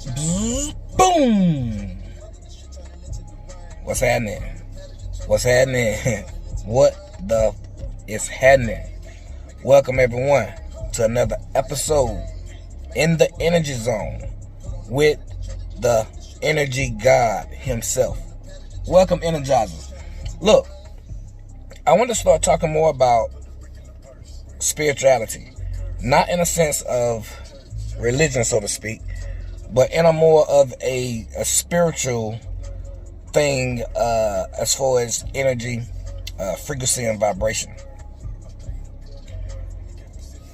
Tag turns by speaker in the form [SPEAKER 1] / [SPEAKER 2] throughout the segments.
[SPEAKER 1] Boom! What's happening? What's happening? What the is happening? Welcome everyone to another episode in the Energy Zone with the Energy God himself. Welcome, Energizers. Look, I want to start talking more about spirituality. Not in a sense of religion, so to speak, but in a more of a spiritual thing as far as energy, frequency, and vibration.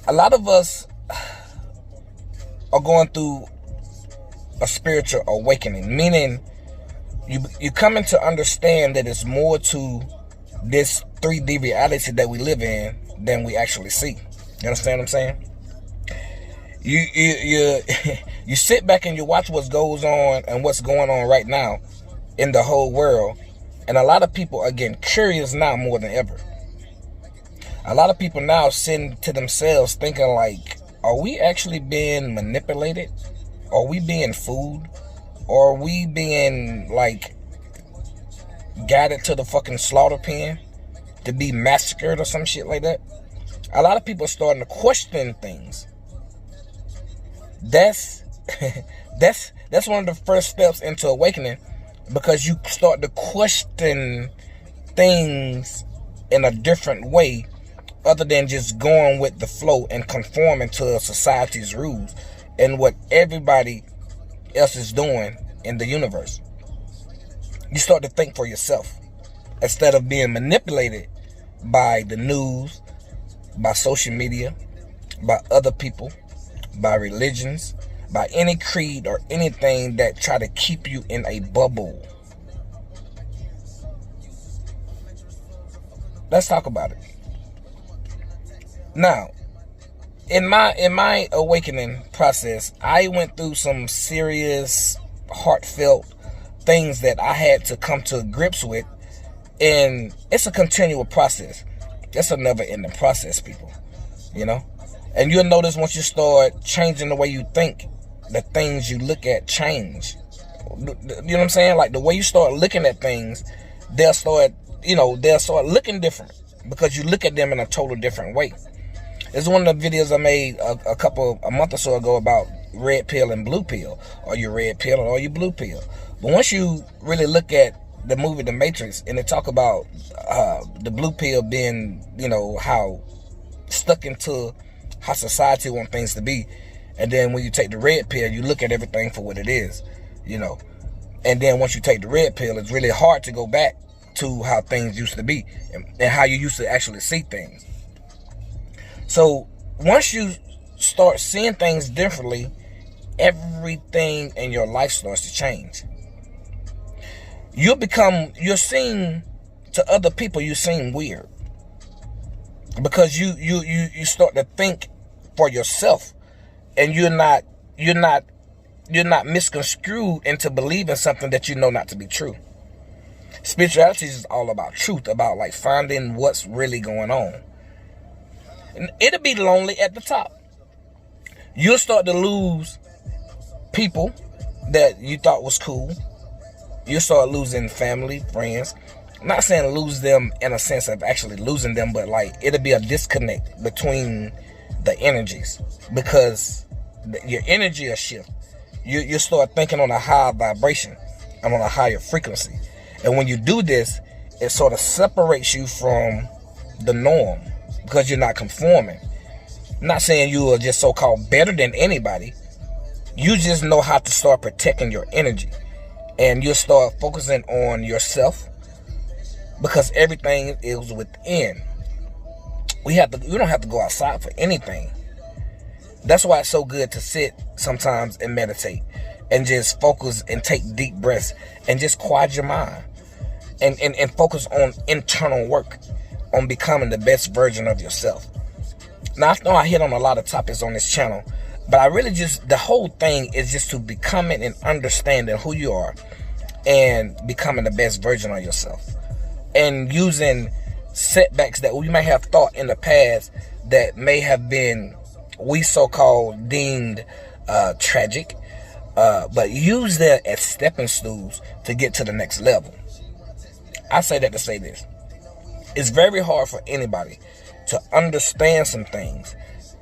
[SPEAKER 1] A lot of us are going through a spiritual awakening, meaning you coming to understand that it's more to this 3D reality that we live in than we actually see. You understand what I'm saying? You sit back and you watch what goes on and what's going on right now in the whole world, and a lot of people are getting curious now more than ever. A lot of people now sitting to themselves thinking like, are we actually being manipulated? Are we being fooled? Or are we being like guided to the fucking slaughter pen to be massacred or some shit like that? A lot of people are starting to question things. That's one of the first steps into awakening, because you start to question things in a different way other than just going with the flow and conforming to society's rules and what everybody else is doing in the universe. You start to think for yourself instead of being manipulated by the news, by social media, by other people, by religions, by any creed or anything that try to keep you in a bubble. Let's talk about it. Now, in my awakening process, I went through some serious, heartfelt things that I had to come to grips with, and it's a continual process. It's a never-ending process, people. You know? And you'll notice once you start changing the way you think, the things you look at change. You know what I'm saying? Like the way you start looking at things, they'll start looking different because you look at them in a total different way. It's one of the videos I made a month or so ago about red pill and blue pill. Are you red pill or are you blue pill? But once you really look at the movie The Matrix, and they talk about the blue pill being, how stuck into how society wants things to be, and then when you take the red pill, you look at everything for what it is, and then once you take the red pill, it's really hard to go back to how things used to be and how you used to actually see things. So once you start seeing things differently, everything in your life starts to change. You're seen to other people, you seem weird. Because you start to think for yourself, and you're not misconstrued into believing something that you know not to be true. Spirituality is all about truth, about like finding what's really going on. And it'll be lonely at the top. You'll start to lose people that you thought was cool. You'll start losing family, friends. I'm not saying lose them in a sense of actually losing them, but like it'll be a disconnect between the energies, because your energy will shift. You start thinking on a higher vibration and on a higher frequency. And when you do this, it sort of separates you from the norm because you're not conforming. I'm not saying you are just so-called better than anybody. You just know how to start protecting your energy. And you'll start focusing on yourself, because everything is within. We don't have to go outside for anything. That's why it's so good to sit sometimes and meditate and just focus and take deep breaths and just quiet your mind and focus on internal work, on becoming the best version of yourself. Now, I know I hit on a lot of topics on this channel, but I really the whole thing is just to becoming and understanding who you are and becoming the best version of yourself. And using setbacks that we may have thought in the past that may have been, we so-called deemed tragic, But use that as stepping stools to get to the next level. I say that to say this. It's very hard for anybody to understand some things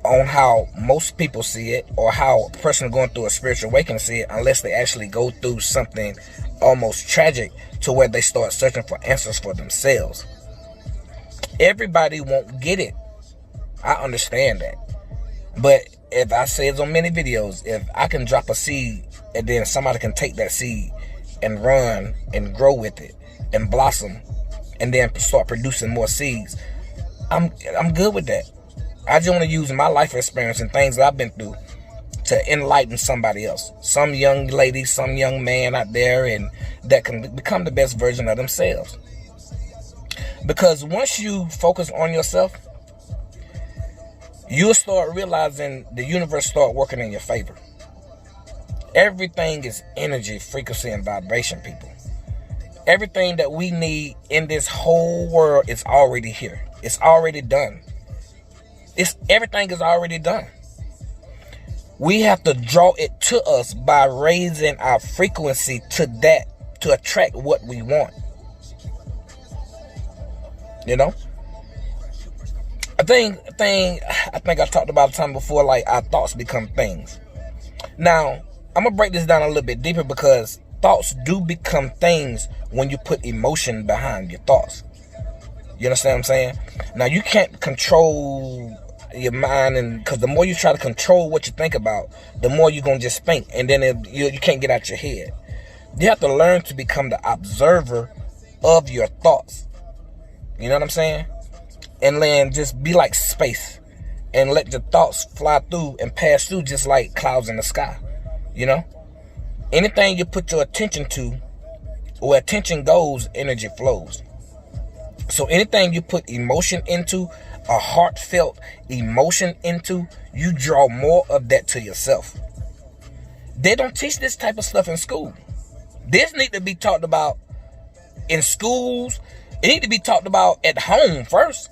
[SPEAKER 1] on how most people see it, or how a person going through a spiritual awakening see it, unless they actually go through something almost tragic to where they start searching for answers for themselves. Everybody won't get it. I understand that. But if I say it's on many videos, if I can drop a seed and then somebody can take that seed and run and grow with it and blossom and then start producing more seeds, I'm good with that. I just want to use my life experience and things that I've been through to enlighten somebody else. Some young lady, some young man out there, and that can become the best version of themselves. Because once you focus on yourself, you'll start realizing the universe start working in your favor. Everything is energy, frequency, and vibration, people. Everything that we need in this whole world is already here. It's already done. Everything is already done. We have to draw it to us by raising our frequency to that, to attract what we want. You know? I think I talked about a time before, like our thoughts become things. Now, I'm going to break this down a little bit deeper, because thoughts do become things when you put emotion behind your thoughts. You understand what I'm saying? Now, you can't control your mind, and because the more you try to control what you think about, the more you're going to just think, and then you can't get out your head. You have to learn to become the observer of your thoughts. You know what I'm saying? And then just be like space and let your thoughts fly through and pass through just like clouds in the sky. You know? Anything you put your attention to, where attention goes, energy flows. So anything you put emotion into, a heartfelt emotion into, you draw more of that to yourself. They don't teach this type of stuff in school. This need to be talked about in schools. It need to be talked about at home first.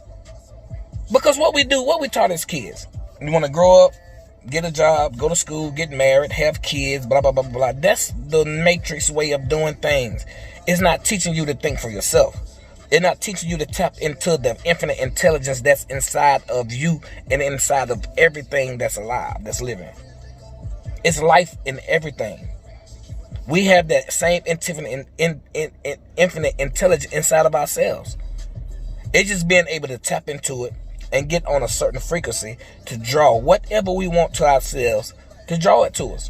[SPEAKER 1] Because what we taught as kids. You want to grow up, get a job, go to school, get married, have kids, blah, blah, blah, blah. That's the matrix way of doing things. It's not teaching you to think for yourself. It's not teaching you to tap into the infinite intelligence that's inside of you and inside of everything that's alive, that's living. It's life in everything. We have that same infinite intelligence inside of ourselves. It's just being able to tap into it and get on a certain frequency to draw whatever we want to ourselves, to draw it to us.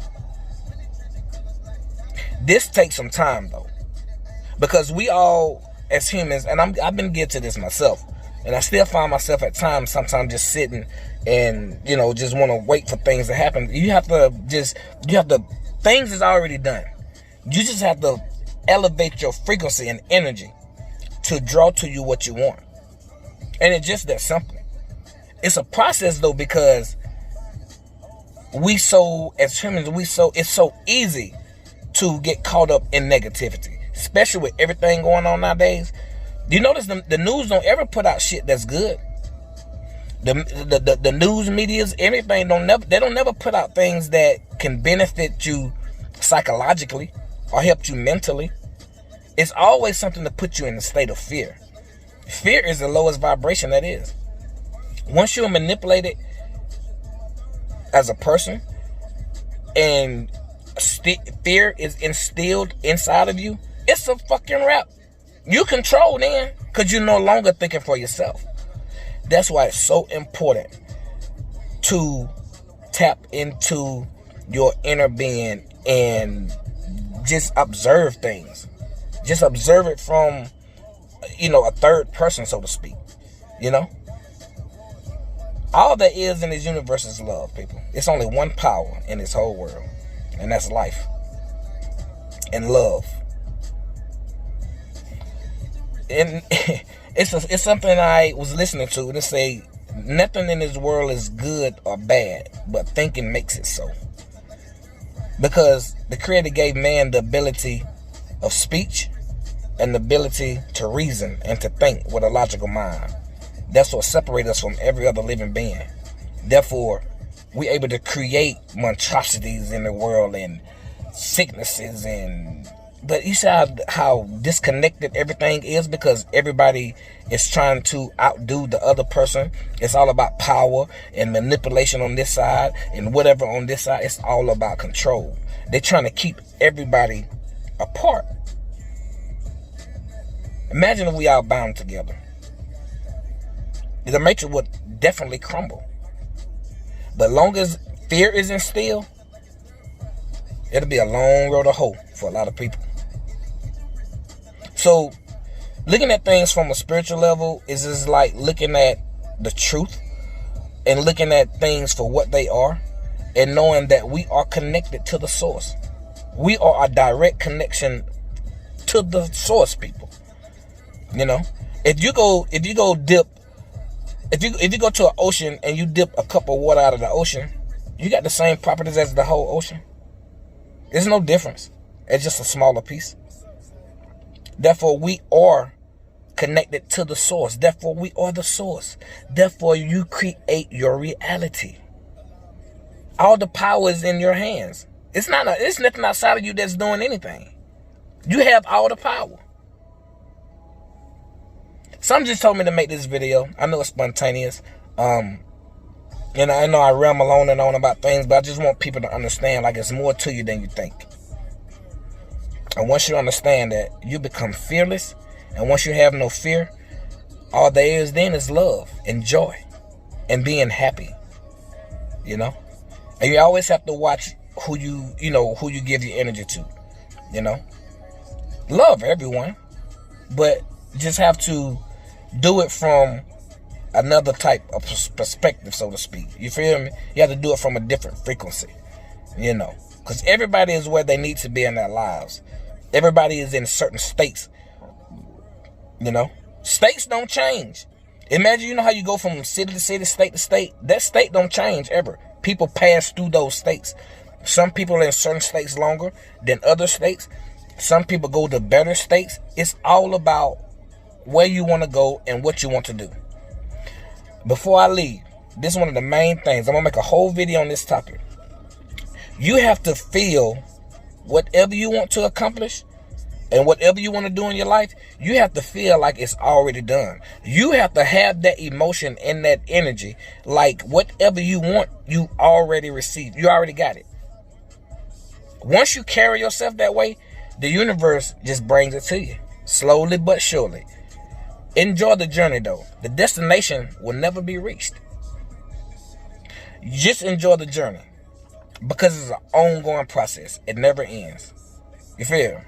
[SPEAKER 1] This takes some time, though, because we all, as humans, and I've been guilty to this myself, and I still find myself at times, sometimes just sitting and, just want to wait for things to happen. Things is already done. You just have to elevate your frequency and energy to draw to you what you want. And it's just that simple. It's a process, though, because as humans, it's so easy to get caught up in negativity, especially with everything going on nowadays. Do you notice the news don't ever put out shit that's good? The news medias, everything they don't never put out things that can benefit you psychologically or help you mentally. It's always something to put you in a state of fear. Fear is the lowest vibration that is. Once you're manipulated as a person and fear is instilled inside of you, it's a fucking wrap. You control then, because you're no longer thinking for yourself. That's why it's so important to tap into your inner being and just observe things. Just observe it from, a third person, so to speak. All there is in this universe is love, people. It's only one power in this whole world, and that's life and love. And it's something I was listening to, and it say, nothing in this world is good or bad, but thinking makes it so. Because the Creator gave man the ability of speech and the ability to reason and to think with a logical mind. That's what separates us from every other living being. Therefore, we're able to create monstrosities in the world and sicknesses but you see how disconnected everything is, because everybody is trying to outdo the other person. It's all about power and manipulation on this side and whatever on this side. It's all about control. They're trying to keep everybody apart. Imagine if we all bound together. The matrix would definitely crumble. But long as fear is instilled, it'll be a long road to hoe for a lot of people. So, looking at things from a spiritual level is just like looking at the truth and looking at things for what they are, and knowing that we are connected to the source. We are a direct connection to the source, people. You know, if you go to an ocean and you dip a cup of water out of the ocean, you got the same properties as the whole ocean. There's no difference. It's just a smaller piece. Therefore, we are connected to the source. Therefore, we are the source. Therefore, you create your reality. All the power is in your hands. It's nothing outside of you that's doing anything. You have all the power. Some just told me to make this video. I know it's spontaneous. And I know I ramble on and on about things, but I just want people to understand, like, it's more to you than you think. And once you understand that, you become fearless. And once you have no fear, all there is then is love and joy and being happy. You know? And you always have to watch who you give your energy to. You know? Love everyone, but just have to do it from another type of perspective, so to speak. You feel me? You have to do it from a different frequency. You know? Because everybody is where they need to be in their lives. Everybody is in certain states. You know? States don't change. Imagine, you know how you go from city to city, state to state? That state don't change ever. People pass through those states. Some people are in certain states longer than other states. Some people go to better states. It's all about where you want to go and what you want to do. Before I leave, this is one of the main things. I'm going to make a whole video on this topic. You have to feel whatever you want to accomplish and whatever you want to do in your life, you have to feel like it's already done. You have to have that emotion and that energy, like whatever you want, you already received. You already got it. Once you carry yourself that way, the universe just brings it to you, slowly but surely. Enjoy the journey, though. The destination will never be reached. Just enjoy the journey, because it's an ongoing process. It never ends. You feel?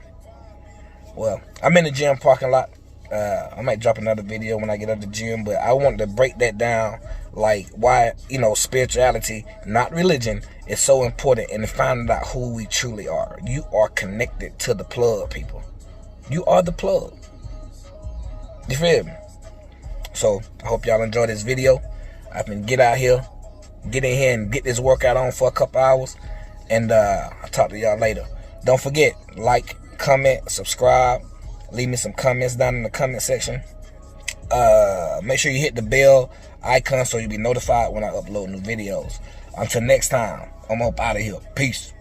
[SPEAKER 1] Well, I'm in the gym parking lot. I might drop another video when I get out of the gym, but I wanted to break that down, like why, spirituality, not religion, is so important, and finding out who we truly are. You are connected to the plug, people. You are the plug. You feel me? So, I hope y'all enjoy this video. I can get out here, get in here and get this workout on for a couple hours, and I'll talk to y'all later. Don't forget, like, comment, subscribe, leave me some comments down in the comment section. Make sure you hit the bell icon so you'll be notified when I upload new videos. Until next time, I'm up out of here. Peace.